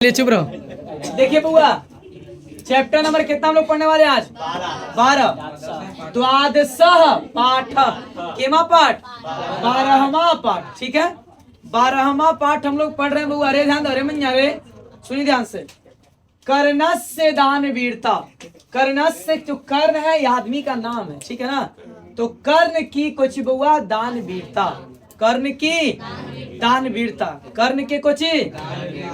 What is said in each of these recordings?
चुप रहो। देखिए बुआ, चैप्टर नंबर कितना हम लोग पढ़ने वाले आज? 12। द्वादशः पाठ, केमा पाठ? 12वां पाठ। ठीक है, 12वां पाठ हम लोग पढ़ रहे हैं बुआ। अरे ध्यान दो, अरे मैया रे सुनिए ध्यान से। कर्णस्य दान वीरता। कर्णस्य जो कर्ण है ये आदमी का नाम है, ठीक है ना। तो कर्ण की कुछ बुआ दान वीरता, कर्ण की दान वीरता, कर्ण के कुछ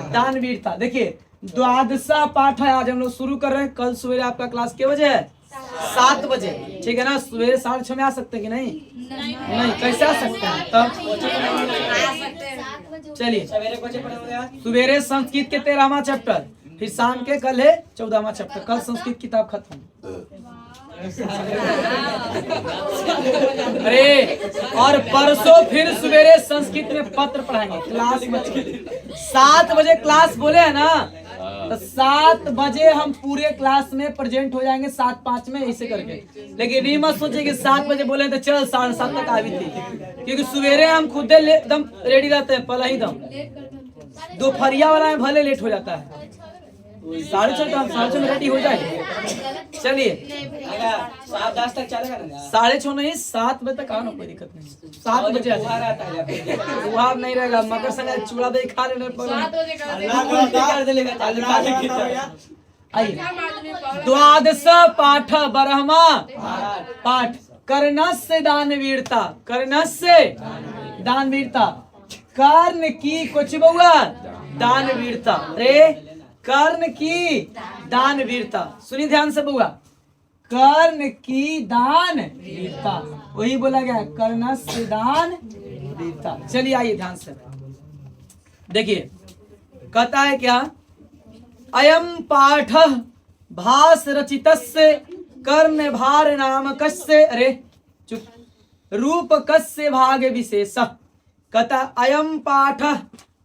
दान वीरता। देखिए द्वादशा पाठ है, आज हम लोग शुरू कर रहे हैं। कल सवेरे आपका क्लास के बजे है? 7 बजे, ठीक है ना। सवेरे 6:30 में आ सकते हैं कि नहीं? नहीं, कैसे आ सकते हैं तब? चलिए सवेरे संस्कृत के 13वां चैप्टर, फिर शाम के कल है 14वां चैप्टर। कल संस्कृत किताब खत्म। अरे और परसों फिर सवेरे संस्कृत में पत्र पढ़ाएंगे क्लास में। 7 बजे क्लास बोले है ना, तो 7 बजे हम पूरे क्लास में प्रेजेंट हो जाएंगे, 7:05 में ऐसे करके। लेकिन ये मत सोचिए कि 7 बजे बोले तो चल 7:30 तक आ भी थी, क्योंकि सवेरे हम खुद एकदम रेडी रहते हैं, पहला ही दम। दोपहरिया वाला में भले लेट हो जाता है, 6:30 में रेडी हो जाए। चलिए 7:10 तक चलेगा ना? 6:30 नहीं, 7 बजे तक आना, कोई दिक्कत नहीं। 7 बजे वहाँ नहीं रहेगा, मकर संक्रांति चूड़ा दही खा लेने आइए। द्वादश पाठ 12वां पाठ, कर्णस्य दान वीरता। कर्णस्य दान वीरता, कर्ण की कुछ बउआ दान वीरता। अरे कर्ण की दान वीरता, सुनिए ध्यान से बुआ। कर्ण की दान वीरता, वही बोला गया, कर्णस्य दान वीरता। चलिए आइए ध्यान से देखिए, कहता है क्या? अयम पाठ भास रचितस्य कर्ण भार नामकस्य, अरे चुप, रूपकस्य भाग विशेष। कहता अयम पाठ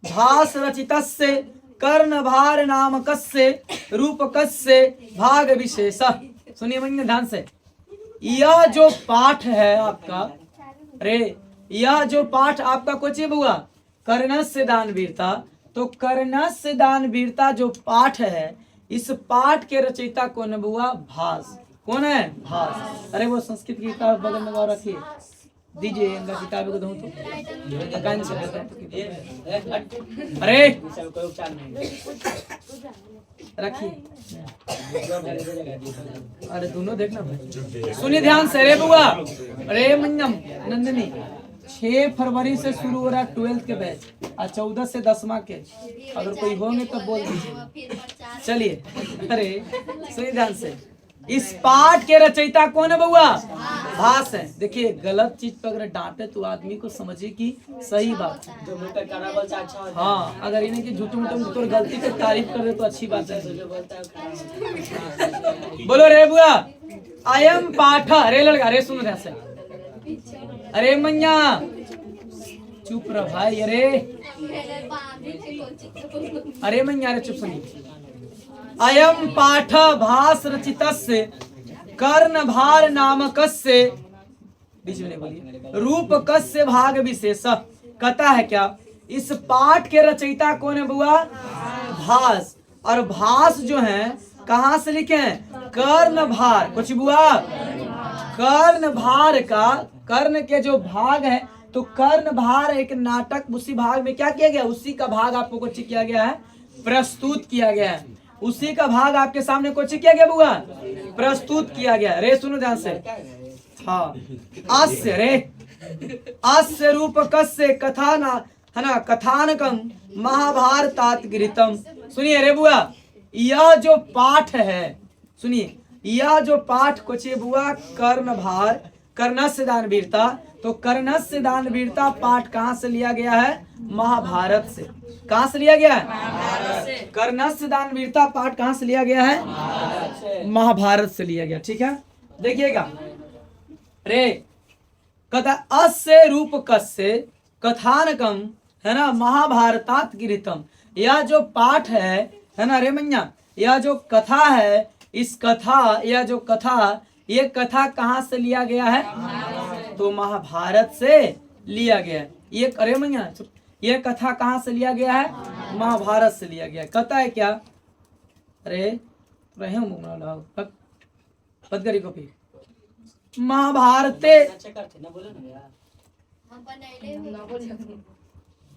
भास रचितस्य कर्ण भार नामकस्य रूपकस्य भाग विशेष। सुनिए मैंने ध्यान से, यह जो पाठ है आपका, अरे यह जो पाठ आपका कुछ बुआ कर्णस्य दान वीरता। तो कर्णस्य दान वीरता जो पाठ है, इस पाठ के रचयिता कौन है बुआ? भास। कौन है? भास। अरे वो संस्कृत की किताब बगल में रखिए, दीजिए इनका किताब को दूं तो अरे रखिए, अरे दोनों देखना भाई, सुनिए ध्यान से। अरे बुआ, अरे मंजम नंदिनी, 6 फरवरी से शुरू हो रहा है 12th के बैच, और 14 से 10वां के। अगर कोई होंगे तो बोल दीजिए। चलिए अरे सुनिए ध्यान से, इस पाठ के रचयिता कौन है बउआ? भास है। देखिए गलत चीज पर अगर डांटे तो आदमी को समझिए कि सही बात है। हाँ, अगर इन्हें कि झूठ मूठ तो गलती पे तारीफ कर दे तो अच्छी बात है। बोलो रे बुआ, अयम पाठ। अरे लड़का, अरे सुनो ध्यान से। अरे मैया चुप रह भाई। अरे मैया अरे चुप सुनिए। अयम पाठ भास रचितस्य कर्ण भार नामकस्य, बीच में नहीं बोलिए, रूपकस्य भाग विशेष। कहता है क्या? इस पाठ के रचयिता कौन है बुआ? भास। और भास जो है कहाँ से लिखे हैं? कर्ण भार। कुछ बुआ कर्ण भार का, कर्ण के जो भाग है, तो कर्ण भार एक नाटक, उसी भाग में क्या किया गया? उसी का भाग आपको कुछ किया गया है, प्रस्तुत किया गया है। उसी का भाग आपके सामने कुछ किया गया बुआ? प्रस्तुत किया गया। रे सुनो ध्यान से। हाँ, अस्य रे अस्य रूपकस्य कथा ना है ना, कथानकम महाभारतात गृहीतम। सुनिए रे बुआ, यह जो पाठ है, सुनिए यह जो पाठ कुछ बुआ कर्ण भार, कर्णस्य दान वीरता। तो कर्णस्य दान वीरता पाठ कहाँ से लिया गया है? महाभारत से। कहाँ से लिया गया है? कर्णस्य दान वीरता पाठ कहाँ से लिया गया है? महाभारत से लिया गया। ठीक है, देखिएगा। रे कथा अस्य रूपकस्य कथानकम है ना, महाभारतात गृहीतम। यह जो पाठ है ना रे मैया, यह जो कथा है, इस कथा, यह जो कथा, ये कथा कहाँ से लिया गया है? तो महाभारत से लिया गया है। ये अरे मैया यह कथा कहाँ से लिया गया है? महाभारत से लिया गया है। कहता है क्या? अरे रहे पदगरी को भी महाभारत। अच्छा करते ना, बोलो ना यार।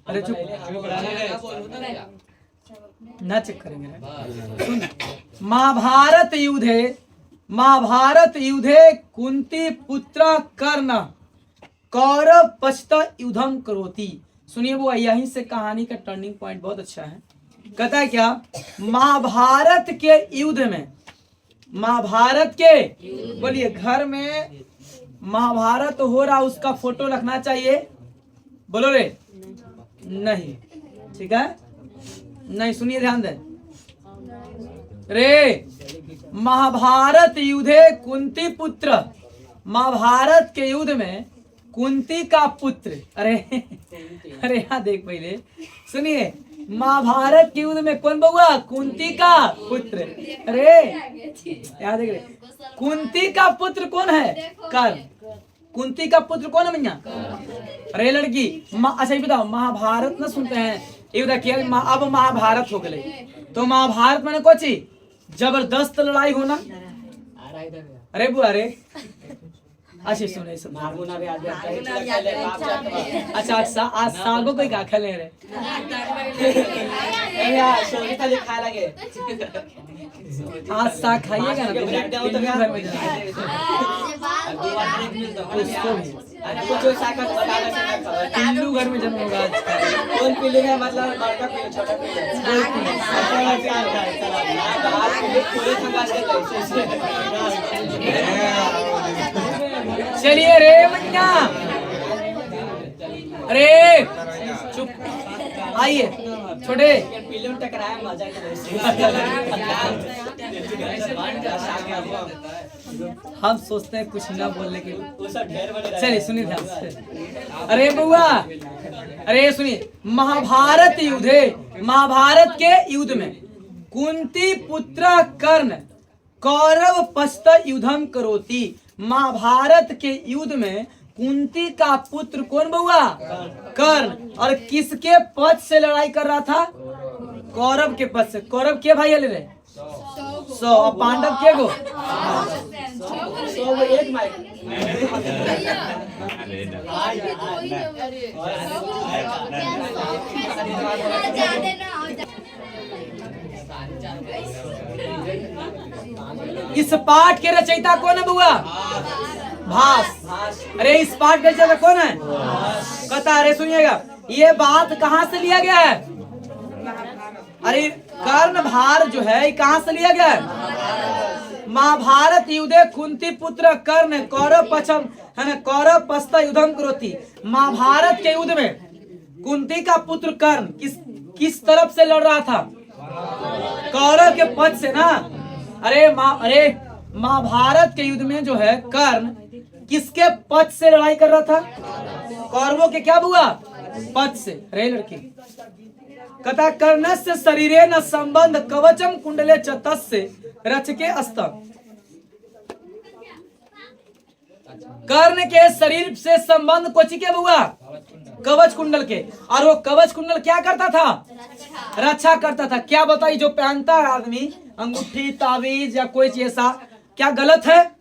अरे चुप ना, चेक करेंगे। सुन, महाभारत युद्धे कुंती पुत्र कर्ण कौरव पश्चात युद्धम करोति। सुनिए, वो यहीं से कहानी का टर्निंग पॉइंट बहुत अच्छा है। कहता है क्या? महाभारत के युद्ध में, महाभारत के, बोलिए, घर में महाभारत हो रहा, उसका फोटो रखना चाहिए। बोलो रे, नहीं, ठीक है, नहीं, सुनिए, ध्यान दें रे। महाभारत युद्धे कुंती पुत्र, महाभारत के युद्ध में कुंती का पुत्र, अरे अरे यहाँ देख, पहले सुनिए, महाभारत के युद्ध में कौन बउआ? कुंती का पुत्र। अरे यहाँ देख रहे, कुंती का पुत्र कौन है? कर्ण। कुंती का पुत्र कौन है भैया? अरे लड़की, अच्छा ये बताओ, महाभारत ना सुनते हैं? ये देखिए, अब महाभारत हो गए, तो महाभारत मैंने कोची जबरदस्त लड़ाई होना। अरे बुआ रे, अच्छे सुने सब। अच्छा, आज सागो कोई का खेले रे? खा लगे आज साग खाइएगा ना, तो घर में पिल्लू घर में जन्म होगा। कौन पिल्लू है? मतलब बड़का पिल्लू, छोटा पिल्लू। चलिए रे मैया, अरे चुप, आइए छोटे। पिल्लू टकराया, मजा हम सोचते हैं कुछ ना बोलने के लिए। चलिए सुनिए ध्यान से। अरे बुआ, अरे सुनिए, महाभारत युद्धे, महाभारत के युद्ध में कुंती पुत्र कर्ण कौरव पश्चात युद्धम करोति। महाभारत के युद्ध में कुंती का पुत्र कौन बउआ? कर्ण। और किसके पक्ष से लड़ाई कर रहा था? कौरव के पक्ष से। कौरव के भाई हले रहे? 100। और पांडव के गो? 100 एक माइक। इस पाठ के रचयिता कौन है बुआ? भास। अरे इस पाठ का रचयिता कौन है? कहता, अरे सुनिएगा, ये बात कहाँ से लिया गया है? अरे कर्ण भार जो है, कहाँ से लिया गया है? महाभारत युद्धे कुंती पुत्र कर्ण कौरव पश्चम, है ना, कौरव पश्चात युद्धम करोति। महाभारत के युद्ध में कुंती का पुत्र कर्ण किस तरफ से लड़ रहा था? कौरव के पक्ष से ना। अरे महाभारत के युद्ध में जो है कर्ण किसके पक्ष से लड़ाई कर रहा था? कौरवों के क्या बुआ? पक्ष से। रे लड़की, कथा कर्णस्य शरीरे न संबंध कवचम कुंडले चतस्य रचके अस्तम। कर्ण के शरीर से संबंध कोची के बुआ? कवच कुंडल के। और वो कवच कुंडल क्या करता था? रक्षा करता था। क्या बताइए, जो पहनता है आदमी अंगूठी, ताबीज या कोई चीज ऐसा, क्या गलत है?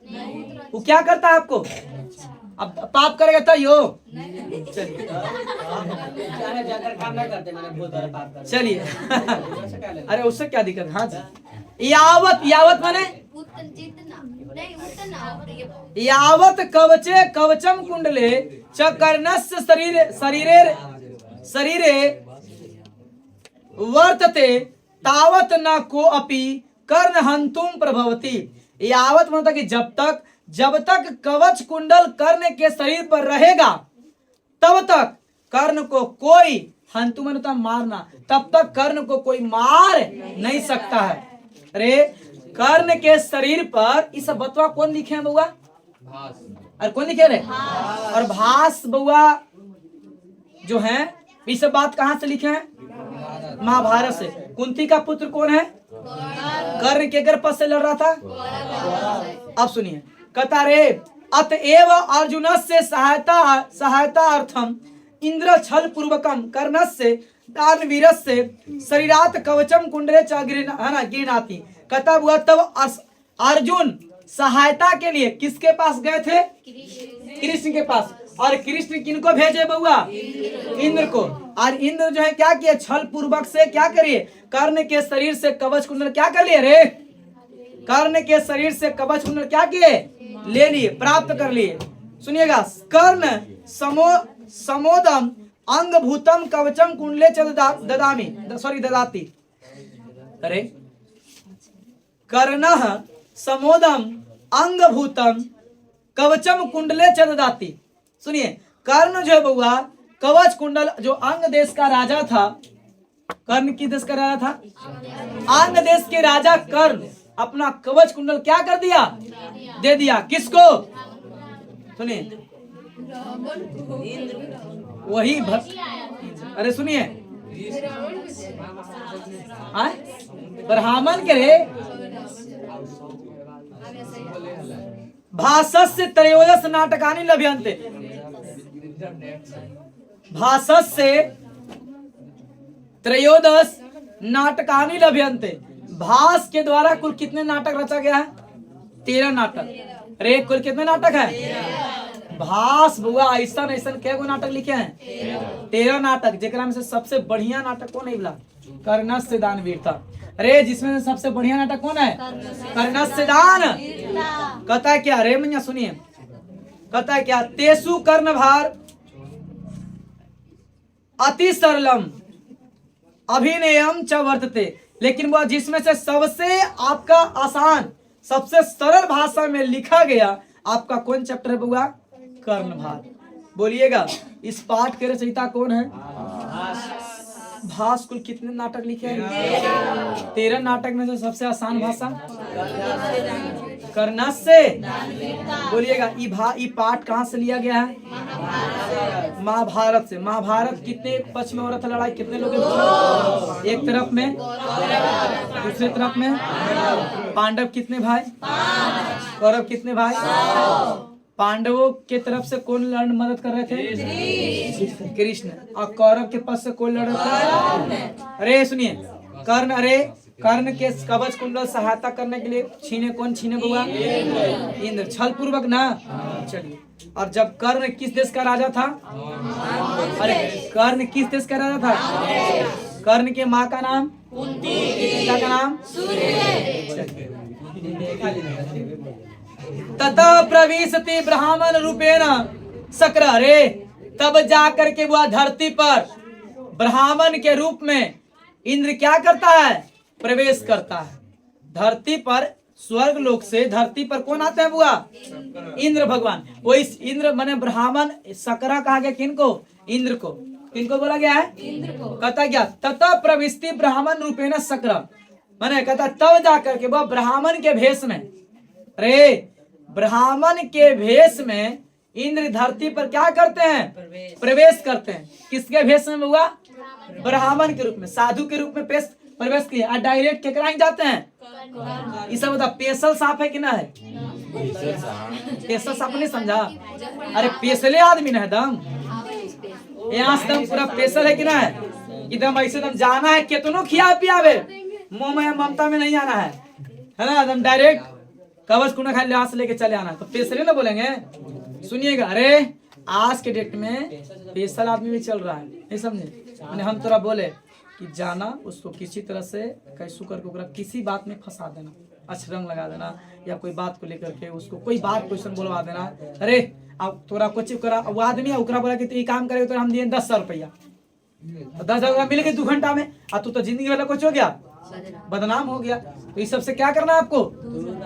वो क्या करता है आपको? अब पाप करेगा तो यो। चलिए अरे उससे क्या दिक्कत? हाँ जी, यावत माने यावत कवचे कवचम कुंडले च कर्णस्य शरीरे वर्तते तावत न को अपि कर्ण हंतुम प्रभवति। यावत मतलब कि जब तक कवच कुंडल कर्ण के शरीर पर रहेगा, तब तक कर्ण को कोई, हंतु मतलब मारना, तब तक कर्ण को कोई मार नहीं सकता है। अरे कर्ण के शरीर पर इस बतवा कौन लिखे हैं बउआ? और कौन लिखे रहे? और भास बउआ जो है, ये सब बात कहाँ से लिखे हैं? महाभारत से। कुंती का पुत्र कौन है? कर्ण के गर्भ से लड़ रहा था। अब सुनिए, कहता रे अतएव अर्जुन से सहायता अर्थम इंद्र छल पूर्वकम कर्णस्य दानवीरस्य शरीरात कवचम कुंडले च गृह्णाति। कहता हुआ तब अर्जुन सहायता के लिए किसके पास गए थे? कृष्ण के पास। और कृष्ण किनको भेजे बउआ? इंद्र को। और इंद्र जो है क्या किए? छल पूर्वक से क्या करिए? कर्ण के शरीर से कवच कुंडल क्या कर लिए रे? कर्ण के शरीर से कवच कुंडल क्या किए? ले लिए, प्राप्त कर लिए। सुनिएगा, कर्ण समोदम अंग भूतम कवचम कुंडले च ददाति। अरे कर्ण समोदम अंग भूतम कवचम कुंडले च ददाति। सुनिए, कर्ण जो है बउआ कवच कुंडल, जो अंग देश का राजा था। कर्ण की देश का राजा था? अंग देश के राजा कर्ण अपना कवच कुंडल क्या कर दिया? दे दिया। किसको? सुनिए, वही अरे सुनिए, ब्राह्मण के रे भाषस्य त्रयोदश नाटकानि लभ्यन्ते। भाषस्य त्रयोदश नाटकानि लभ्यन्ते। भास के द्वारा कुल कितने नाटक रचा गया है? 13 नाटक। रे कुल कितने नाटक है? भास बुआ ऐसा क्या गो नाटक लिखे हैं? 13 नाटक। जेकरा में से सबसे बढ़िया नाटक कौन है? कर्णस्य दानवीर था। अरे जिसमें से सबसे बढ़िया नाटक कौन है? कर्णस्य दान। कहता है क्या? अरे मैया सुनिए, कहता है क्या? तेसु कर्ण भार अति सरलम अभिनयम च वर्तते। लेकिन वह जिसमें से सबसे आपका आसान, सबसे सरल भाषा में लिखा गया आपका कौन चैप्टर है बुआ? कर्ण भार। बोलिएगा, इस पाठ के रचयिता कौन है? भास। कुल कितने नाटक लिखे हैं? 13 नाटक में से सबसे आसान भाषा कर्णस्य। बोलिएगा, ई पाठ कहाँ से लिया गया है? महाभारत से। महाभारत कितने पक्ष में हो रहा था लड़ाई? कितने लोग? एक तरफ में, दूसरे तरफ में। पांडव कितने भाई? कौरव कितने भाई? पांडवों के तरफ से कौन लड़ने मदद कर रहे थे? कृष्ण। और कौरव के पास से कौन लड़ रहा था? अरे सुनिए, कर्ण। अरे कर्ण के कवच कुंडल सहायता करने के लिए कौन छीने बुआ? इंद्र। छल पूर्वक ना। चलिए, और जब कर्ण किस देश का राजा था? अरे कर्ण किस देश का राजा था? कर्ण के माँ का नाम? पिता का नाम? ततः प्रविशति ब्राह्मण रूपेण शक्र। रे तब जाकर के वह धरती पर ब्राह्मण के रूप में इंद्र क्या करता है? प्रवेश करता है। धरती पर, स्वर्ग लोक से धरती पर कौन आते हैं बुआ? इंद्र भगवान। वो इस इंद्र माने ब्राह्मण शक्र कहा गया किनको? इंद्र को। किनको बोला गया है? इंद्र को। कहता क्या? ततः प्रविशति ब्राह्मण रूपेण शक्र। माने कहता तब जाकर के वह ब्राह्मण के भेष में, रे ब्राह्मण के भेष में इंद्र धरती पर क्या करते हैं? प्रवेश करते हैं। किसके भेष में हुआ? ब्राह्मण के रूप में, साधु के रूप में प्रवेश किया। और डायरेक्ट केकरा जाते हैं? ये सब बता, पेशल सांप है कि ना है? पेशल सांप नहीं समझा? अरे पेशले आदमी ना है दम, यहाँ से दम पूरा पेशल है कि ना है? एकदम ऐसे दम जाना है, कितनो खिया पियावे, मोह में ममता में नहीं आना है ना? एकदम डायरेक्ट कवच कुंडल खाली यहाँ से लेके चले आना। तो पेशले ना बोलेंगे? सुनिएगा, अरे आज के डेट में पेशल आदमी भी चल रहा है, नहीं समझे? मैंने हम तोरा बोले कि जाना, उसको किसी तरह से कैसू करके ओकरा किसी बात में फंसा देना, अछरंग लगा देना, या कोई बात को लेकर के उसको कोई बात क्वेश्चन बोलवा देना। अरे अब तोरा कुछ करा, वो आदमी ओकरा बोला कि तू ये काम करे तो हम दिए 10,000 रुपया, 10,000 मिल गए 2 घंटा में, और तू तो जिंदगी वाला कुछ हो गया, बदनाम हो गया। तो इस सबसे क्या करना है? आपको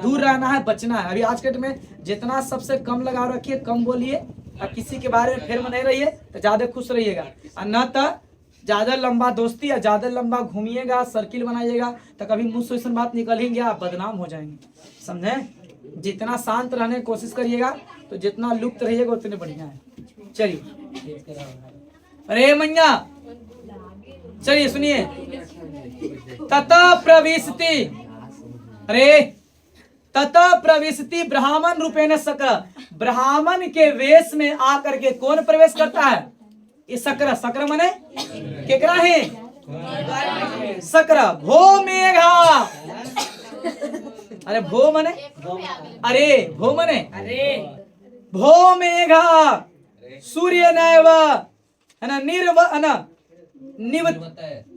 दूर रहना है, बचना है। अभी आज के डेट में जितना सबसे कम लगाव रखिए, कम बोलिए, और किसी के बारे में फिर में नहीं रहिए तो ज्यादा खुश रहिएगा। और न तो ज्यादा लंबा दोस्ती या ज्यादा लंबा घूमिएगा, सर्किल बनाइएगा, तो कभी मुंह से ऐसी बात निकलेंगे, आप बदनाम हो जाएंगे। समझे? जितना शांत रहने की कोशिश करिएगा, तो जितना लुप्त रहिएगा उतने बढ़िया है। चलिए, अरे मैया चलिए सुनिए, ततः प्रविशति, अरे ततः प्रविशति ब्राह्मण रूपेण शक्र। ब्राह्मण के वेश में आकर के कौन प्रवेश करता है? ये सकरा, सकरा माने केकरा है सकरा। भो मेघा, अरे भो माने अरे, भो माने भो मेघा सूर्य नैव है ना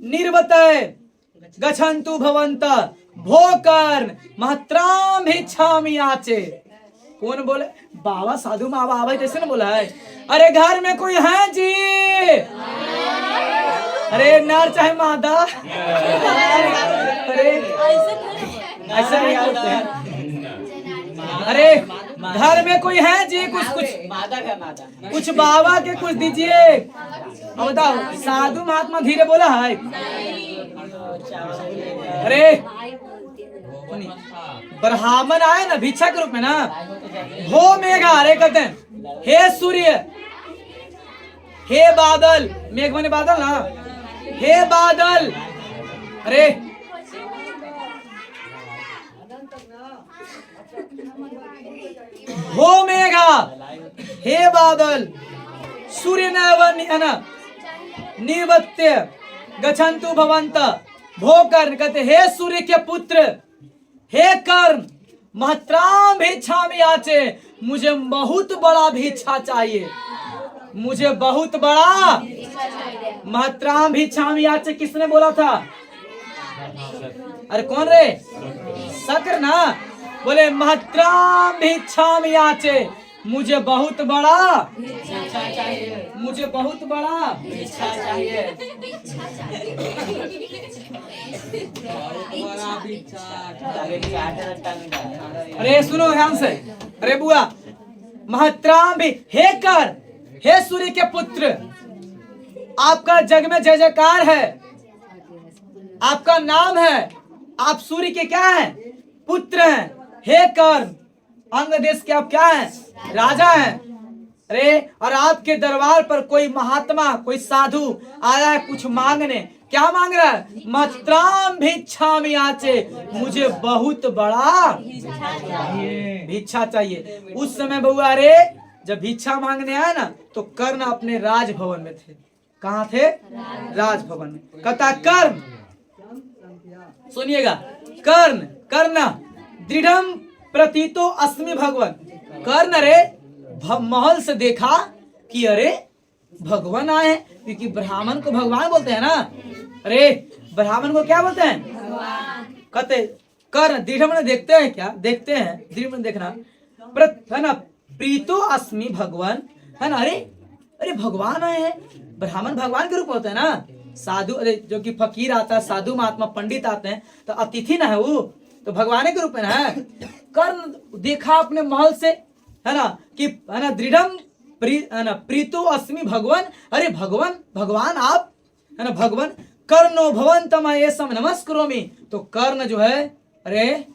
निर्वतय गच्छन्तु भवन्त भोकर्न महत्राम भिक्षामि याचे। कौन बोले? बाबा साधु माँ बाबा जैसे ना बोला है। अरे घर में कोई है जी? अरे नर चाहे मादा? अरे ऐसा नहीं बोलते हैं। अरे घर में कोई है जी? कुछ मादा का मादा कुछ बाबा के कुछ दीजिए। अब बताओ, साधु महात्मा धीरे बोला है? अरे ब्राह्मण आए ना भिक्षा के रूप में ना, हो मेघा, अरे कहते हैं हे सूर्य, हे बादल, मेघ माने बादल ना, हे बादल, अरे हो मेघा, हे बादल, सूर्य निवत्य गच्छन्तु भवन्त भोकर्न, कहते हे सूर्य के पुत्र, हे कर्ण महत्राम भिक्षामि याचे, मुझे बहुत बड़ा भिक्षा चाहिए, मुझे बहुत बड़ा महत्राम भिक्षामि याचे। किसने बोला था? अरे कौन रे? शक्र ना। बोले महत्राम भिक्षामि याचे, मुझे बहुत बड़ा, मुझे बहुत बड़ा भिक्षा चाहिए। अरे सुनो ध्यान से। अरे बुआ, महत्राम भी, हे कर, हे सूर्य के पुत्र, आपका जग में जय जयकार है, आपका नाम है, आप सूर्य के क्या हैं? पुत्र हैं। हे कर, अंग देश के आप क्या हैं? राजा हैं। अरे और आपके दरबार पर कोई महात्मा, कोई साधु आया है कुछ मांगने। क्या मांग रहा है? महत्राम भिक्षामि याचे, मुझे बहुत बड़ा भिक्षा चाहिए। उस समय बउआ रे जब भिक्षा मांगने आया ना, तो कर्ण अपने राजभवन में थे। कहाँ थे? राजभवन में। कहता कर्ण, सुनिएगा, कर्ण दृढ़म प्रतीतो अस्मि भगवान। कर्ण रे महल से देखा कि अरे भगवान आए हैं, क्योंकि ब्राह्मण को भगवान बोलते हैं ना। अरे ब्राह्मण को क्या बोलते हैं? कहते कर्ण दृढ़ में देखते हैं, क्या देखते हैं? दृढ़ में देखना है ना, प्रीतो अस्मि भगवान, है ना। अरे भगवान आए हैं। ब्राह्मण भगवान के रूप होते हैं ना। साधु, अरे जो कि फकीर आता है, साधु महात्मा पंडित आते हैं, तो अतिथि ना है वो, तो भगवान के रूप में ना है। कर्ण देखा अपने महल से, है ना, कि है ना दृढ़म प्रीतो अस्मि भगवान। अरे भगवान आप, है ना, भगवान। कर्णो भवन्तम एसम नमस्करोमि। तो कर्ण जो है, अरे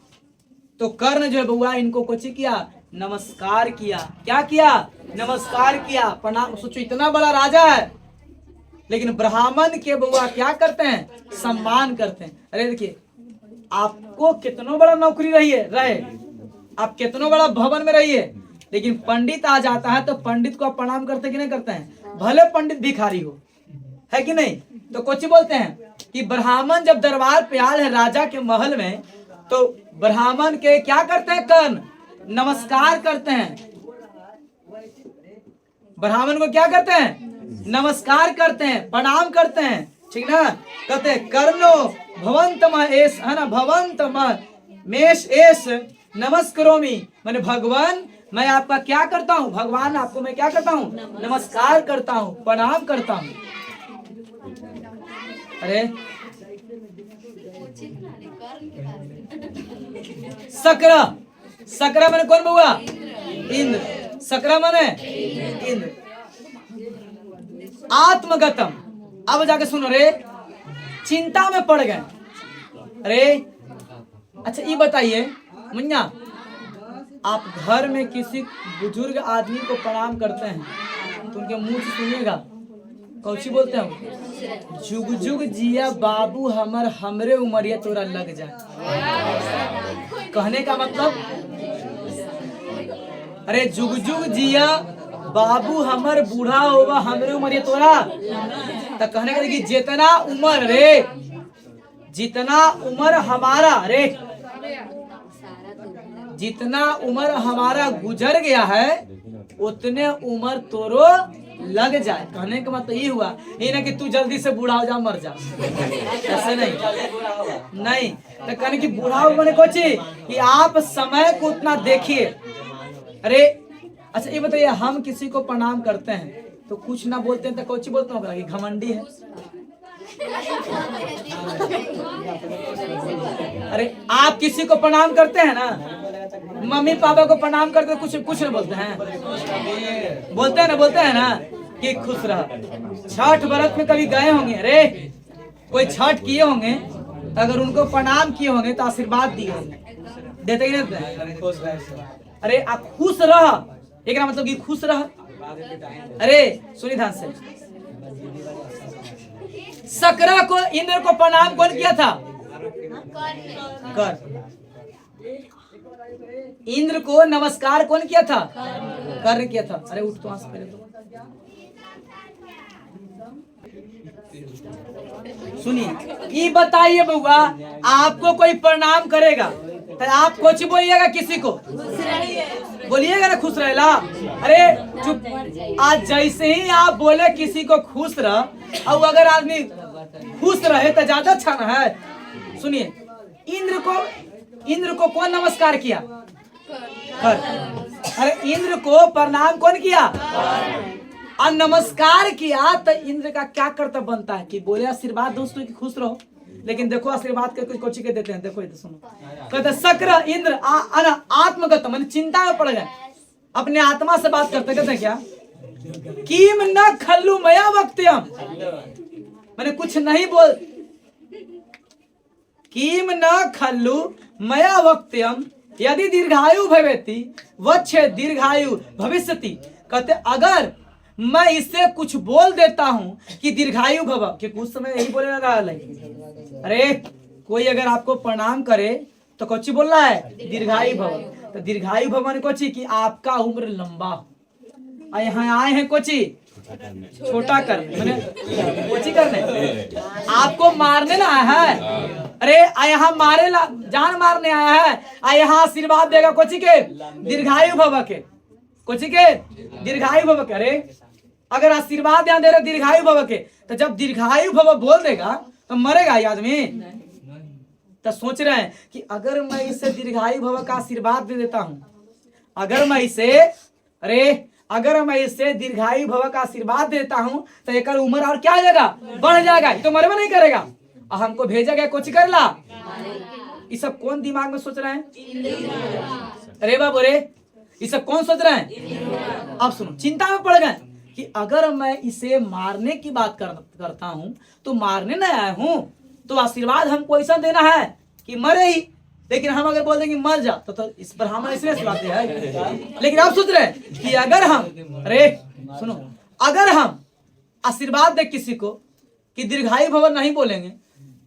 तो कर्ण जो है बउआ इनको कुछ किया, नमस्कार किया। क्या किया? नमस्कार किया, प्रणाम। सोचो इतना बड़ा राजा है, लेकिन ब्राह्मण के बउआ क्या करते हैं? सम्मान करते हैं। अरे देखिए, आपको कितना बड़ा नौकरी रहे, आप कितना बड़ा भवन में रहिए, लेकिन पंडित आ जाता है तो पंडित को आप प्रणाम करते कि नहीं करते हैं? भले पंडित भिखारी हो, है कि नहीं? तो कुछ बोलते हैं कि ब्राह्मण जब दरबार पे आए हैं राजा के महल में, तो ब्राह्मण के क्या करते हैं? कर्ण नमस्कार करते हैं। ब्राह्मण को क्या करते हैं? नमस्कार करते हैं, प्रणाम करते हैं, ठीक ना। कहते हैं कर्णो भवन्तम एस, है ना, भवन्तम मेष एस नमस्करोमि, माने भगवान मैं आपका क्या करता हूँ? भगवान आपको मैं क्या करता हूँ? नमस्कार करता हूँ, प्रणाम करता हूँ। अरे सकरा माने कौन बउआ? इंद्र। सकरा माने इंद्र। आत्मगतम, अब जाके सुनो रे, चिंता में पड़ गए। अरे अच्छा ये बताइए मुन्ना, आप घर में किसी बुजुर्ग आदमी को प्रणाम करते हैं तो उनके मुंह से सुनिएगा कौची बोलते हैं? जुग जुग जिया बाबू हमर, हमरे उमरिया तोरा लग जाए। कहने का मतलब, अरे जुग जुग जिया बाबू हमर बूढ़ा होगा हमरे उम्र ये तोरा। तो कहने का कि जितना उम्र रे, जितना उम्र हमारा रे, जितना उम्र हमारा गुजर गया है उतने उम्र तोरो लग जाए। कहने का मतलब ये हुआ, ये ना कि तू जल्दी से बूढ़ा हो जा मर जा, ऐसे नहीं नहीं। तो कहने की बूढ़ा हो मैंने कुछ कि आप समय को उतना देखिए। अरे अच्छा ये बताइए, हम किसी को प्रणाम करते हैं तो कुछ ना बोलते हैं तो कुछ बोलते होगा कि घमंडी है। अरे आप किसी को प्रणाम करते हैं ना, मम्मी पापा को प्रणाम करते कुछ कुछ नहीं बोलते हैं, बोलते हैं ना कि खुश रह। छठ व्रत में कभी गए होंगे, अरे कोई छठ किए होंगे तो अगर उनको प्रणाम किए होंगे तो आशीर्वाद दिए होंगे, देते ही नहीं। अरे आप खुश रह, एक मतलब कि खुश रह। अरे सुनिए ध्यान से, सकरा को इंद्र को प्रणाम कौन किया था? कर। इंद्र को नमस्कार कौन किया था? कर किया था। अरे उठ तो पहले तो सुनिए, ये बताइए बउआ, आपको कोई प्रणाम करेगा तो आप कुछ बोलिएगा किसी को? बोलिएगा ना खुश रहेला। अरे चुप। आज जैसे ही आप बोले किसी को खुश रह, और अगर आदमी खुश रहे तो ज्यादा अच्छा ना है। सुनिए, इंद्र को कौन नमस्कार किया? कर। अरे इंद्र को प्रणाम कौन किया? और नमस्कार किया तो इंद्र का क्या कर्तव्य बनता है कि बोले आशीर्वाद दोस्तों की खुश रहो। लेकिन देखो आशीर्वाद के कुछ कोची के देते हैं, देखो ये तो सुनो, कहते शक्र इंद्र आत्मगत मन चिंता में पड़ गए, अपने आत्मा से बात करते कहते क्या? कीम न खल्लू मया वक्त्यम, मैंने कुछ नहीं बोल, कीम न खल्लू मया वक्त्यम यदि दीर्घायु भवेति वक्षे दीर्घायु भविष्यति। कहते अगर मैं इससे कुछ बोल देता हूँ कि दीर्घायु भव, क्योंकि उस समय यही बोले रहा है। अरे कोई अगर आपको प्रणाम करे तो कुछ बोल रहा है? दीर्घायु भव। तो दीर्घायु भव ने कुछ कि आपका उम्र लंबा हो। यहाँ आए हैं कुछ छोटा करने, मैंने कुछ करने, आपको मारने ना आया है। अरे यहाँ मारे जान मारने आया है, यहाँ आशीर्वाद देगा कुछ के दीर्घायु भव के, कुछ के दीर्घायु भव के। अरे अगर आशीर्वाद यहाँ दे रहे दीर्घायु भव के, तो जब दीर्घायु भव बोल देगा तो मरेगा ये आदमी। तो सोच रहे हैं कि अगर मैं इसे दीर्घायु भव का आशीर्वाद दे देता हूं, अगर मैं इसे दीर्घायु भव का आशीर्वाद देता हूं तो एक उम्र और क्या हो जाएगा? बढ़ जाएगा। ये तो मरवा नहीं करेगा, और हमको भेजा गया कुछ कर ला। ये सब कौन दिमाग में सोच रहे हैं? अरे बाबू रे, ये सब कौन सोच रहे हैं? अब सुनो, चिंता में पड़ गए कि अगर मैं इसे मारने की बात करता हूं तो मारने न आया हूं, तो आशीर्वाद हमको ऐसा देना है कि मरे ही। लेकिन हम अगर बोल देंगे मर जा तो इस पर हम इसलिए आशीर्वाद है। लेकिन आप सोच रहे हैं कि अगर हम, अरे सुनो, अगर हम आशीर्वाद दे किसी को कि दीर्घायु भव नहीं बोलेंगे,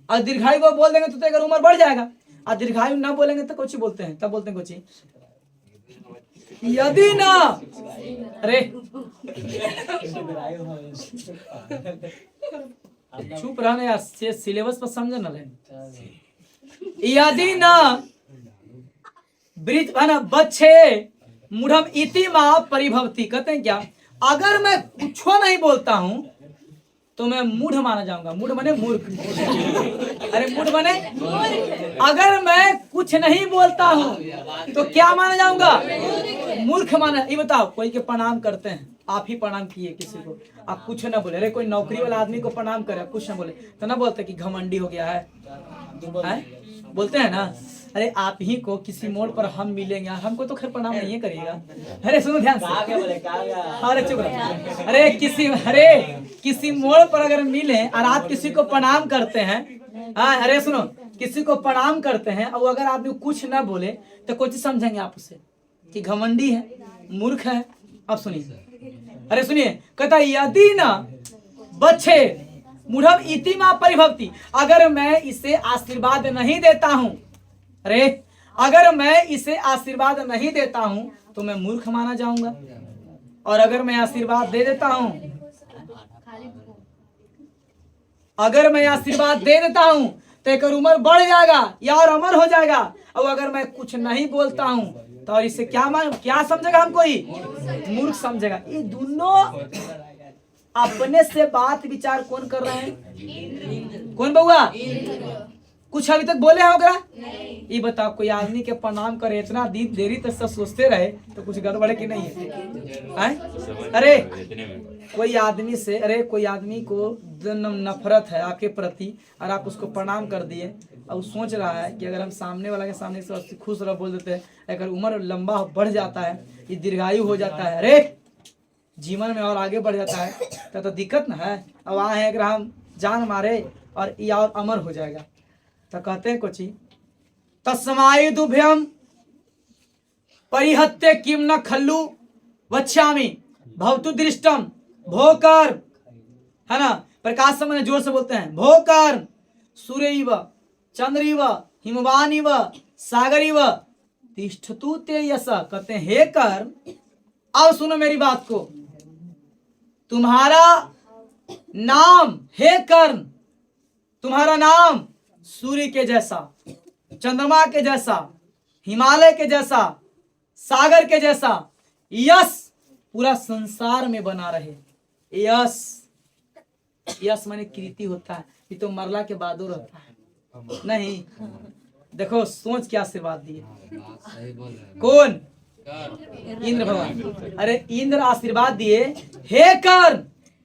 और दीर्घायु भव बोल देंगे तो अगर उम्र बढ़ जाएगा, और दीर्घायु ना बोलेंगे तो कुछ बोलते हैं, तब बोलते हैं कुछ यदि ना, अरे चुप रहने यार, सिलेबस पर समझ न ले। यदि ना बच्चे मूढ़म इति मां परिभवती, कहते हैं क्या? अगर मैं कुछ नहीं बोलता हूं तो मैं मूढ़ माना जाऊंगा। मूढ़ माने मूर्ख। अरे मूढ़ माने, अगर मैं कुछ नहीं बोलता हूं तो क्या माना जाऊंगा? मूर्ख माना। ये बताओ, कोई के प्रणाम करते हैं, आप ही प्रणाम किए किसी को, आप कुछ ना बोले। अरे कोई नौकरी वाला आदमी को प्रणाम करे, कुछ ना बोले तो ना बोलते कि घमंडी हो गया है? बोलते हैं ना। अरे आप ही को किसी मोड़ पर हम मिलेंगे, हमको तो खैर प्रणाम नहीं करिएगा। अरे सुनो ध्यान से, अरे चुप रहो। अरे किसी मोड़ पर अगर मिले और आप किसी को प्रणाम करते हैं, अरे सुनो, किसी को प्रणाम करते हैं और अगर आप कुछ ना बोले तो कुछ समझेंगे आप उसे कि घमंडी है, मूर्ख है। अब सुनिए, अरे सुनिए, कहता यदि ना बच्चे मूढ़म इति मां परिभवती, अगर मैं इसे आशीर्वाद नहीं देता हूं, अरे अगर मैं इसे आशीर्वाद नहीं देता हूं तो मैं मूर्ख माना जाऊंगा। और अगर मैं आशीर्वाद दे देता हूं, अगर मैं आशीर्वाद दे देता हूं तो एक उम्र बढ़ जाएगा या और अमर हो जाएगा। और अगर मैं कुछ नहीं बोलता हूं तो इसे क्या समझेगा, हमको ही मूर्ख समझेगा। ये दोनों अपने से बात विचार कौन कर रहे हैं? कौन बउआ? कुछ अभी तक बोले होगा? ये बताओ, कोई आदमी के प्रणाम करे इतना दिन देरी तक सब सोचते रहे तो कुछ गड़बड़ की नहीं है? अरे कोई आदमी से, अरे कोई आदमी को नफरत है आपके प्रति और आप उसको प्रणाम कर दिए और वो सोच रहा है कि अगर हम सामने वाला के सामने से खुश रह बोल देते हैं, अगर उम्र लंबा बढ़ जाता है, ये दीर्घायु हो जाता है, अरे जीवन में और आगे बढ़ जाता है तो दिक्कत ना है। अब वहाँ है अगर हम जान मारे और ये और अमर हो जाएगा तो कहते हैं कुछ तस्मायुभ्यम परिहत्य किम न खल्लु वक्ष्यामि भवतु दृष्टम भोकर, है ना? प्रकाश समय जोर से बोलते हैं, भोकर सूर्यैव चंद्रैव हिमवानिव सागरैव तिष्ठतु ते यश। कहते हैं हे कर्म, अब सुनो मेरी बात को, तुम्हारा नाम, हे कर्ण, तुम्हारा नाम सूर्य के जैसा, चंद्रमा के जैसा, हिमालय के जैसा, सागर के जैसा यश पूरा संसार में बना रहे। यश, यश माने कृति होता है, ये तो मरला के बाद रहता है नहीं। देखो सोच क्या आशीर्वाद दिए, कौन? इंद्र भगवान। अरे इंद्र आशीर्वाद दिए, हे कर्ण,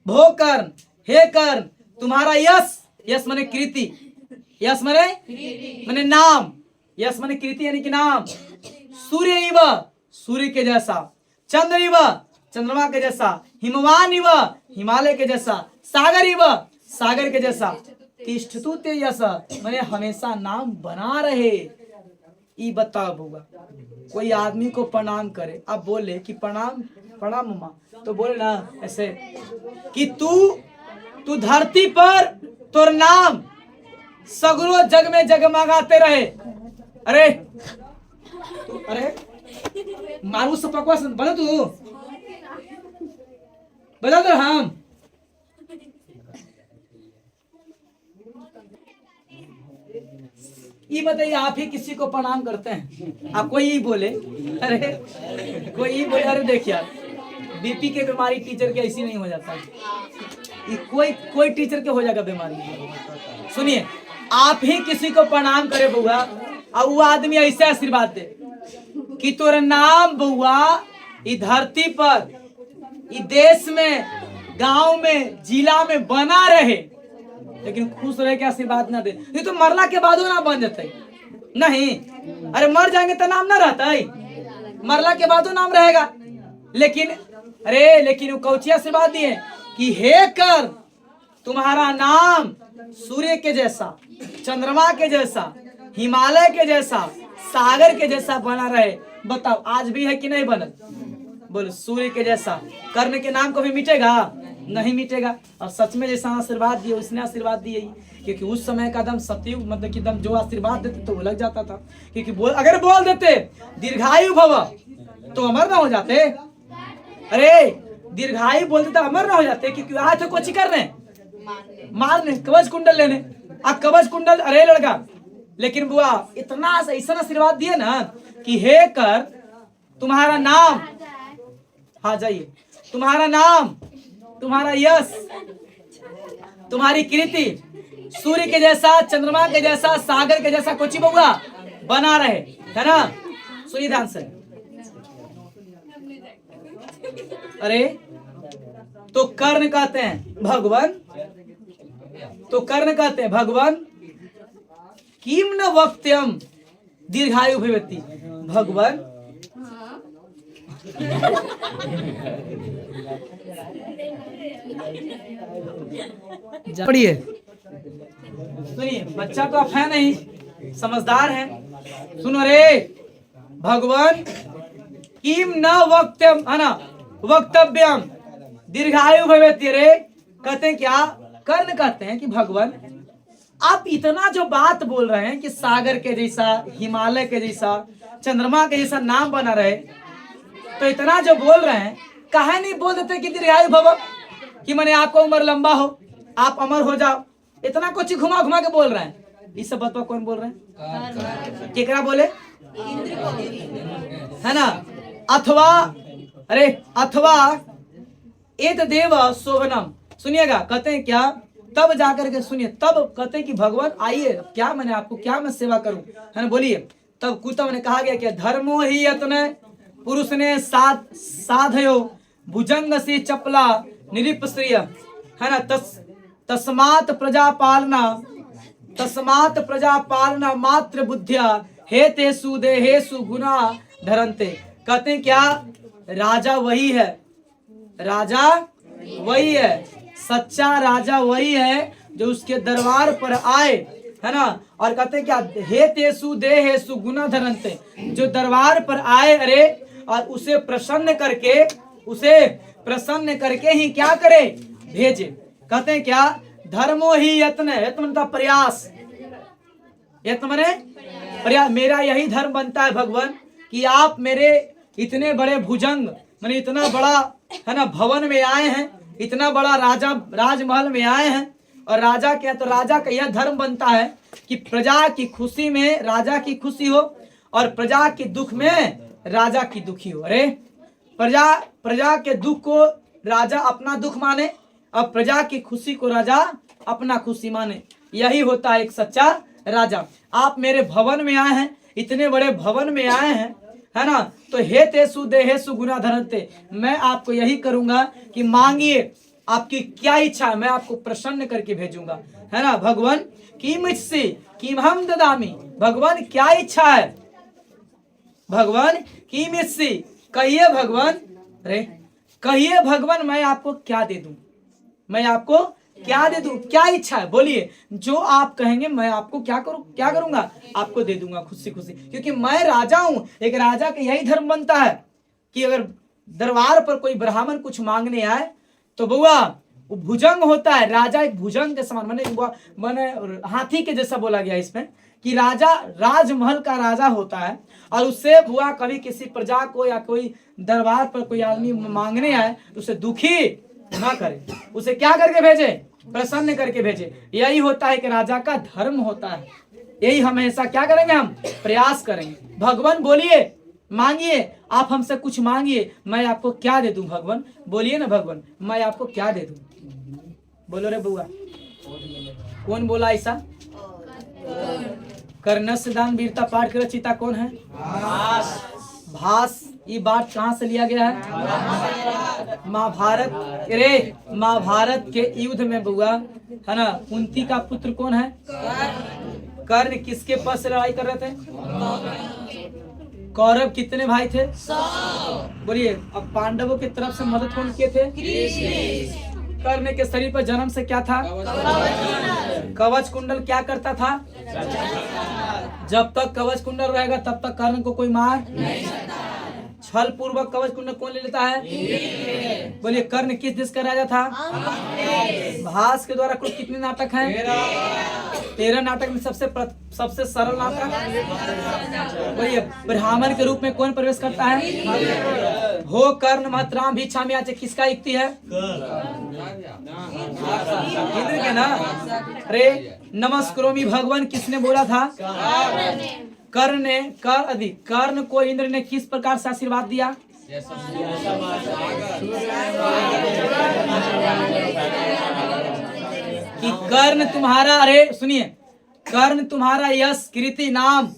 भो कर्ण, हे कर्ण, तुम्हारा यश, यश माने कृति, यश माने नाम, यश माने कृति यानी कि नाम, सूर्य इव, सूर्य के जैसा, चंद्र इव, चंद्रमा के जैसा, हिमवान इव, हिमालय के जैसा, सागर इव, सागर के जैसा, तिष्ठतु ते यश माने हमेशा नाम बना रहे। ई बताओ बउआ, कोई आदमी को प्रणाम करे, आप बोले कि प्रणाम प्रणाम मम्मा, तो बोले ना ऐसे कि तू धरती पर तोर नाम सगरो जग में जगमगाते रहे। अरे अरे मारू से पकवास बना, तू बता दो हम। ये बताइए, आप ही किसी को प्रणाम करते हैं? आप कोई ही बोले, अरे कोई ही बोले, अरे देखिए बीपी के बीमारी टीचर के ऐसी नहीं हो जाता, ये कोई टीचर के हो जाएगा बीमारी। सुनिए, आप ही किसी को प्रणाम करे बउआ और वो आदमी ऐसे आशीर्वाद दे कि तोरा नाम बउआ इस धरती पर, इस देश में, गांव में, जिला में बना रहे, लेकिन खुश रह के आशीर्वाद ना दे। ये तो मरला के बाद ना बन जाते नहीं। अरे मर जाएंगे तो नाम ना रहता है, मरला के बाद नाम रहेगा। लेकिन वो कौची आशीर्वाद दिए कि हे कर, तुम्हारा नाम सूर्य के जैसा, चंद्रमा के जैसा, हिमालय के जैसा, सागर के जैसा बना रहे। बताओ आज भी है कि नहीं बनल? बोलो सूर्य के जैसा। कर्ण के नाम कभी मिटेगा? नहीं मिटेगा। और सच में जैसा आशीर्वाद दिए उसने आशीर्वाद दिए, क्योंकि उस समय का दम सतयुग, मतलब कि दम जो आशीर्वाद देते तो वो लग जाता था। क्योंकि अगर बोल देते दीर्घायु भव तो अमर ना हो जाते। अरे दीर्घायु बोलते तो अमर ना हो जाते, क्योंकि आज तो कुछ करने मारने, कवच कुंडल लेने, कवच कुंडल। अरे लड़का, लेकिन बुआ इतना ऐसा आशीर्वाद दिए ना कि हे कर, तुम्हारा नाम, हाँ जाइए, तुम्हारा नाम, तुम्हारा यश, तुम्हारी कृति सूर्य के जैसा, चंद्रमा के जैसा, सागर के जैसा कुछ बउआ बना रहे, है ना? सुनिए ध्यान से। अरे तो कर्ण कहते हैं भगवान, तो कर्ण कहते हैं भगवान किम न वक्त्यम दीर्घायु भवति। भगवान पढ़िए, सुनिए, बच्चा तो आप है नहीं, समझदार है। सुनो रे, भगवान किम न वक्त्यम, है ना, वक्तव्यम दीर्घायु भवति। रे कहते हैं क्या? कर्ण कहते हैं कि भगवान आप इतना जो बात बोल रहे हैं कि सागर के जैसा, हिमालय के जैसा, चंद्रमा के जैसा नाम बना रहे, तो इतना जो बोल रहे हैं काहे नहीं बोल देते कि दीर्घायु भव, कि मैंने आपको उम्र लंबा हो, आप अमर हो जाओ। इतना कुछ घुमा घुमा के बोल रहे हैं। इस सब बतवा कौन बोल रहे हैं? केकरा बोले है ना? अथवा अथवा एत देव शोभनम, सुनिएगा, कहते हैं क्या, तब जाकर के सुनिए, तब कहते हैं कि भगवान आइए, क्या मैंने आपको, क्या मैं सेवा करूं, है ना? बोलिए। तब कुतव ने कहा गया कि धर्मो ही यत्न पुरुष ने साधयो भुजंग से चपला निरिप श्रिय, है ना? तस्मात प्रजा पालना मात्र बुद्धिया हे तेसु देहेसु गुना धरंते। कहते हैं क्या, राजा वही है, राजा वही है, सच्चा राजा वही है जो उसके दरबार पर आए, है ना? और कहते हैं क्या, हे तेसु देहेसु गुना धरंते, जो दरबार पर आए, अरे, और उसे प्रसन्न करके ही क्या करे, भेजे। कहते हैं क्या, धर्मो ही यत्न, यत्न मतलब प्रयास, यत्न माने प्रयास, मेरा यही धर्म बनता है भगवान कि आप मेरे इतने बड़े भुजंग, माने इतना बड़ा, है ना, भवन में आए हैं, इतना बड़ा राजमहल में आए हैं, और राजा क्या, तो राजा का यह धर्म बनता है कि प्रजा की खुशी में राजा की खुशी हो, और प्रजा के दुख में राजा की दुखी हो। अरे, प्रजा के दुख को राजा अपना दुख माने, और प्रजा की खुशी को राजा अपना खुशी माने। यही होता है एक सच्चा राजा। आप मेरे भवन में आए हैं, इतने बड़े भवन में आए हैं, है ना? तो हे तेसु देहेसु गुना धरंते, मैं आपको यही करूंगा कि मांगिए, आपकी क्या इच्छा है मैं आपको प्रसन्न करके भेजूंगा, है ना? भगवान की मुझसे किम हम ददामी, भगवान क्या इच्छा है, भगवान की मुझसे, कहिए भगवान, अरे कहिए भगवान, मैं आपको क्या दे दूं, मैं आपको क्या दे दूं, क्या इच्छा है, बोलिए। जो आप कहेंगे मैं आपको क्या करूंगा, आपको दे दूंगा खुशी खुशी, क्योंकि मैं राजा हूं। एक राजा का यही धर्म बनता है कि अगर दरबार पर कोई ब्राह्मण कुछ मांगने आए तो बउआ, वो भुजंग होता है, राजा एक भुजंग के समान, माने हाथी के जैसा बोला गया इसमें, कि राजा राजमहल का राजा होता है, और उससे बुआ कभी किसी प्रजा को या कोई दरबार पर कोई आदमी मांगने आए तो उसे दुखी ना करे, उसे क्या करके भेजे, प्रसन्न करके भेजे। यही होता है कि राजा का धर्म होता है। यही हमेशा क्या करेंगे, हम प्रयास करेंगे। भगवान बोलिए, मांगिए, आप हमसे कुछ मांगिए, मैं आपको क्या दे दूं भगवान, बोलिए ना भगवान, मैं आपको क्या दे दूं, बोलो रे बुआ, कौन बोला ऐसा? कर्णस्य दान वीरता पाठ कर चिता कौन है? भास। ये बात कहाँ से लिया गया है? महाभारत। अरे महाभारत के युद्ध में बुआ, है ना, कुंती का पुत्र कौन है? कर्ण। किसके पास से लड़ाई कर रहे थे? कौरव कितने भाई थे? बोलिए। अब पांडवों की तरफ से मदद कौन किए थे? कर्ण के शरीर पर जन्म से क्या था? कवच कुंडल क्या करता था? जब तक कवच कुंडल रहेगा तब तक कर्ण को कोई मार नहीं सकता। छल पूर्वक कवच कुंडल कौन ले लेता है? बोलिए। कर्ण किस देश का राजा था? भास के द्वारा कुल कितने नाटक हैं? 13 नाटक में सबसे सरल नाटक। बोलिए। ब्राह्मण के रूप में कौन प्रवेश करता है? हो कर्ण महत्राम भिक्षामि याचे। किसका युक्ति है? इंद्र के ना। अरे नमस्करोमि भगवान किसने बोला था? कर्ण ने। कर्ण को इंद्र ने किस प्रकार से आशीर्वाद दिया? कि कर्ण तुम्हारा, अरे सुनिए, कर्ण तुम्हारा यश कीर्ति नाम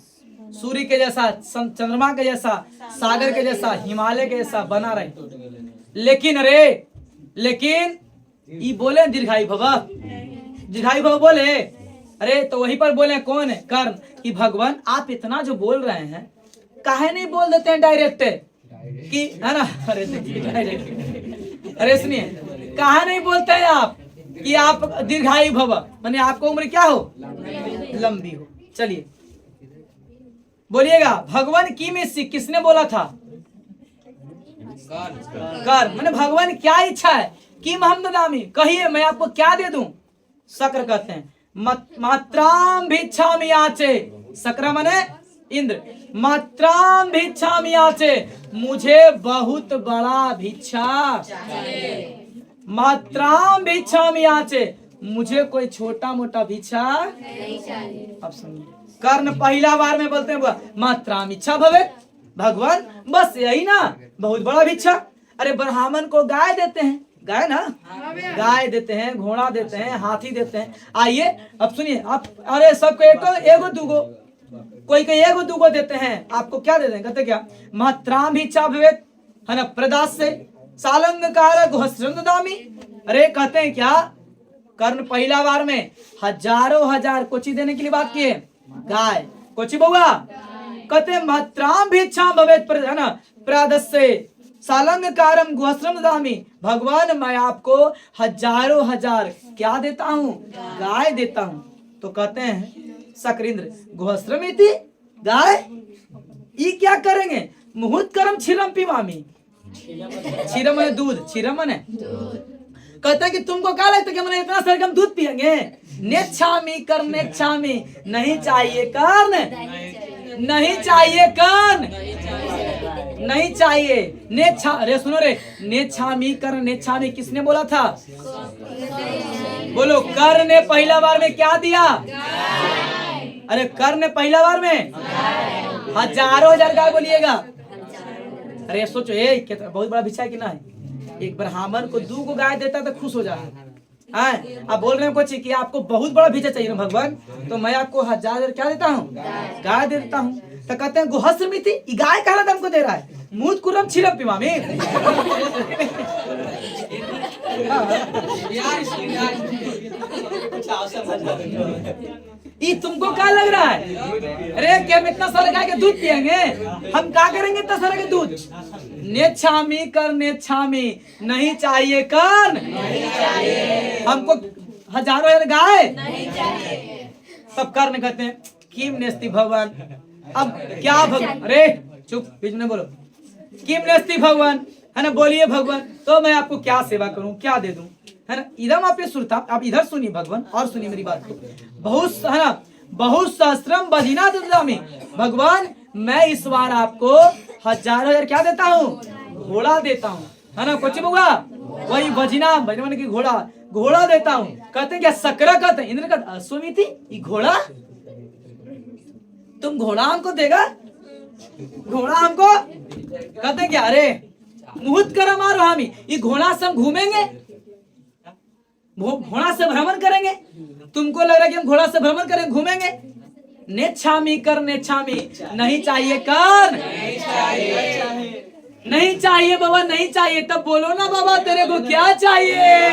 सूर्य के जैसा, चंद्रमा के जैसा, सागर के जैसा, हिमालय के जैसा बना रहे। लेकिन ये बोले दीर्घायु भव बोले। अरे तो वहीं पर बोले कौन है? कर्ण। कि भगवान आप इतना जो बोल रहे हैं, काहे नहीं बोल देते हैं डायरेक्ट कि, है ना? अरे डायरेक्ट, अरे सुनिए, काहे नहीं बोलते हैं आप कि आप दीर्घायु भव, माने आपको उम्र क्या हो? लंबी हो। चलिए बोलिएगा। भगवान की में से किसने बोला था? कर। माने भगवान क्या इच्छा है? कि हम ददामी, कहिए मैं आपको क्या दे दूं? शक्र कहते हैं। मात्राम भिक्षामि याचे। शक्र माने इंद्र मात्राम भिक्षामि याचे, मुझे बहुत बड़ा भिक्षा, मात्राम भिक्षामि याचे, मुझे कोई छोटा मोटा भिक्षा नहीं चाहिए। अब सुनिए, कर्ण पहला बार में बोलते हैं मात्राम इच्छा भवेत्, भगवान बस यही ना, बहुत बड़ा भिक्षा। अरे ब्राह्मण को गाय देते हैं, गाय ना, गाय देते हैं, घोड़ा देते हैं, हाथी देते हैं। आइए अब सुनिए आप, अरे सबको एगो दूगो, कोई कोई एगो दूगो देते हैं, आपको क्या दे दें, कहते क्या, मात्राम भिक्षा भवेत् है ना, प्रदास से सालंगकार गुहस्त्रम ददामि। अरे कहते हैं क्या, कर्ण पहला बार में हजारों हजार कोची देने के लिए बात किए, गाय कोची बउआ, कहते मात्राम भिक्षा भवेत् है ना, प्रादस्य सालंगकारम गुहस्त्रम ददामि, भगवान मैं आपको हजारों हजार क्या देता हूँ, गाय देता हूँ। तो कहते हैं शक्रेंद्र गुहस्त्रम इति, गाय ये क्या करेंगे, मुहूर्त करम क्षीरम पिबामि, क्षीरम है दूध, क्षीरम है, कहते हैं कि तुमको क्या लगता है कि मैंने इतना सारा हम दूध पियेंगे, नेच्छामि कर नेच्छामि, नहीं चाहिए कर्ण, नहीं चाहिए कर्ण, नहीं चाहिए नेच्छा। अरे सुनो रे, नेच्छामि कर नेच्छामि किसने बोला था, बोलो, कर्ण ने पहला बार में क्या दिया, अरे कर्ण ने पहला बार में हजारों हजार गाय बोलिएगा। अरे सोचो, कितना बहुत बड़ा भिक्षा है कि ना है, एक ब्राह्मण को 2 को गाय देता तो खुश हो जाता है। आप बोल रहे हैं कुछ कि आपको बहुत बड़ा भिक्षा चाहिए ना भगवान, तो मैं आपको 1000 क्या देता हूँ, गाय दे देता हूँ। तो कहते हैं गुहस्त्रमिति, गाय कहा हमको दे रहा है, मूत कुरम क्षीरम पिबामि। ये तुमको क्या लग रहा है, अरे क्या हम इतना सारा गाय के दूध पियेंगे, हम क्या करेंगे इतना सारा के दूध, नेच्छामि कर नेच्छामि, नहीं चाहिए कर्ण, हमको हजारों हजार गाय नहीं चाहिए। सब कर्ण कहते हैं किम नेस्ति भगवान, अब क्या भगवान, अरे चुप बीच में बोलो, किम नेस्ति भगवान है ना, बोलिए भगवान तो मैं आपको क्या सेवा करूं, क्या दे दूं, है ना। इधर आप सुनता, आप इधर सुनिए भगवान, और सुनिए मेरी बात को, बहुत है ना, बहुत सहस्त्रम बधिना ददामि, भगवान मैं इस बार आपको हजारों हजार क्या देता हूँ, घोड़ा देता हूँ, है ना, कुछ होगा वही बजना, बजना की घोड़ा, घोड़ा देता हूँ। कहते हैं क्या, सकरा कहते हैं, इंद्र कहते अश्वमिति, ये घोड़ा, तुम घोड़ा हमको देगा, घोड़ा हमको, कहते हैं क्या, अरे मुहूर्त कर मारो हामी, ये घोड़ा से हम घूमेंगे, घोड़ा से भ्रमण करेंगे, तुमको लग रहा है कि हम घोड़ा से भ्रमण करेंगे, घूमेंगे, नेच्छामि कर नेच्छामि, नहीं चाहिए कर, नहीं चाहिए बाबा, नहीं चाहिए। तब बोलो ना बाबा तेरे को क्या चाहिए।